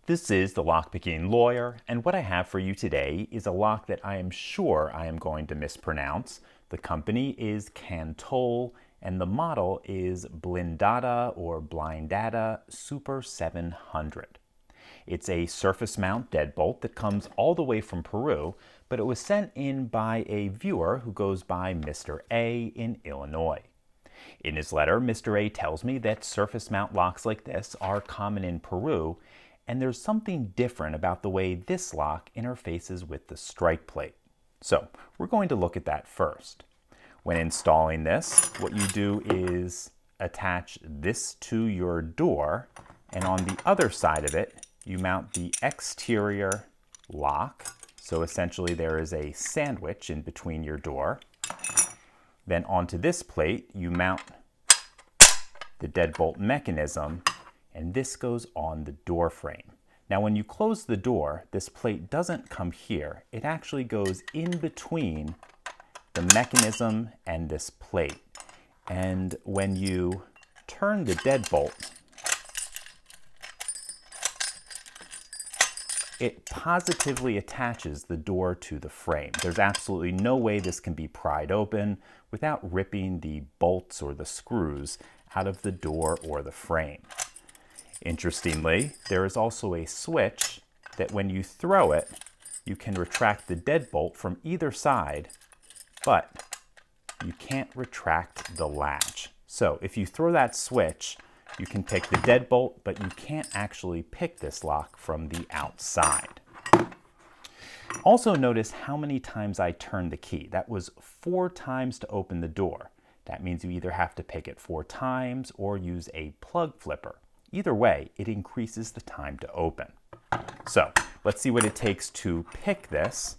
This is the Lockpicking Lawyer, and what I have for you today is a lock that I am sure I am going to mispronounce. The company is Cantol, and the model is Blindada or Blindada Super 700. It's a surface mount deadbolt that comes all the way from Peru, but it was sent in by a viewer who goes by Mr. A in Illinois. In his letter, Mr. A tells me that surface mount locks like this are common in Peru, and there's something different about the way this lock interfaces with the strike plate. So we're going to look at that first. When installing this, what you do is attach this to your door, and on the other side of it, you mount the exterior lock. So essentially there is a sandwich in between your door. Then onto this plate, you mount the deadbolt mechanism, and this goes on the door frame. Now when you close the door, this plate doesn't come here. It actually goes in between the mechanism and this plate. And when you turn the deadbolt, it positively attaches the door to the frame. There's absolutely no way this can be pried open without ripping the bolts or the screws out of the door or the frame. Interestingly, there is also a switch that when you throw it, you can retract the deadbolt from either side, but you can't retract the latch. So if you throw that switch, you can pick the deadbolt, but you can't actually pick this lock from the outside. Also notice how many times I turned the key. That was 4 times to open the door. That means you either have to pick it 4 times or use a plug flipper. Either way, it increases the time to open. So let's see what it takes to pick this.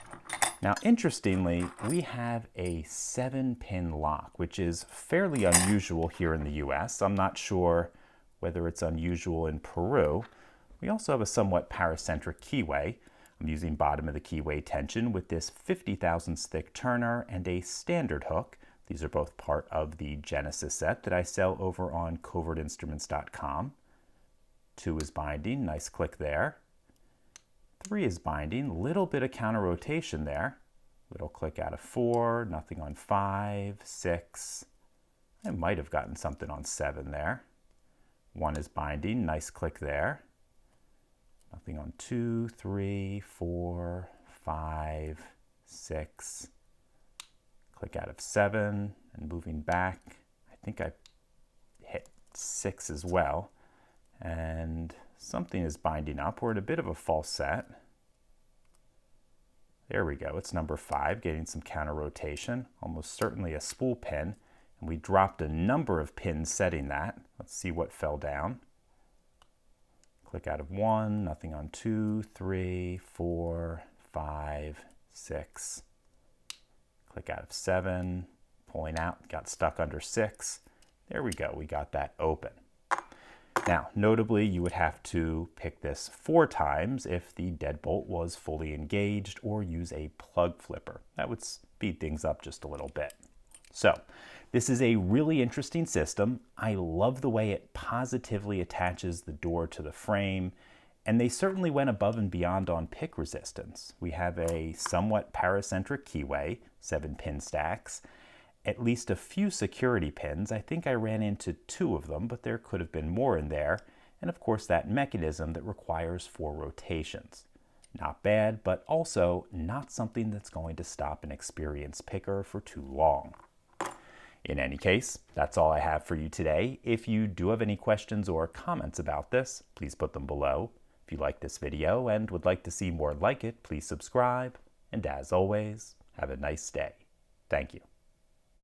Now, interestingly, we have a 7-pin lock, which is fairly unusual here in the US. I'm not sure whether it's unusual in Peru. We also have a somewhat paracentric keyway. I'm using bottom of the keyway tension with this 50 thousandths thick turner and a standard hook. These are both part of the Genesis set that I sell over on covertinstruments.com. 2 is binding, nice click there. 3 is binding, little bit of counter rotation there. Little click out of 4, nothing on 5, 6. I might have gotten something on 7 there. 1 is binding, nice click there. Nothing on 2, 3, 4, 5, 6. Click out of 7, and moving back, I think I hit 6 as well. And something is binding up. We're at a bit of a false set. There we go. It's number 5, getting some counter rotation. Almost certainly a spool pin. And we dropped a number of pins setting that. Let's see what fell down. Click out of 1, nothing on 2, 3, 4, 5, 6. Click out of 7, pulling out, got stuck under 6. There we go, we got that open. Now, notably, you would have to pick this 4 times if the deadbolt was fully engaged or use a plug flipper. That would speed things up just a little bit. So, this is a really interesting system. I love the way it positively attaches the door to the frame, and they certainly went above and beyond on pick resistance. We have a somewhat paracentric keyway, 7-pin stacks, at least a few security pins. I think I ran into 2 of them, but there could have been more in there. And of course that mechanism that requires 4 rotations. Not bad, but also not something that's going to stop an experienced picker for too long. In any case, that's all I have for you today. If you do have any questions or comments about this, please put them below. If you like this video and would like to see more like it, please subscribe. And as always, have a nice day. Thank you.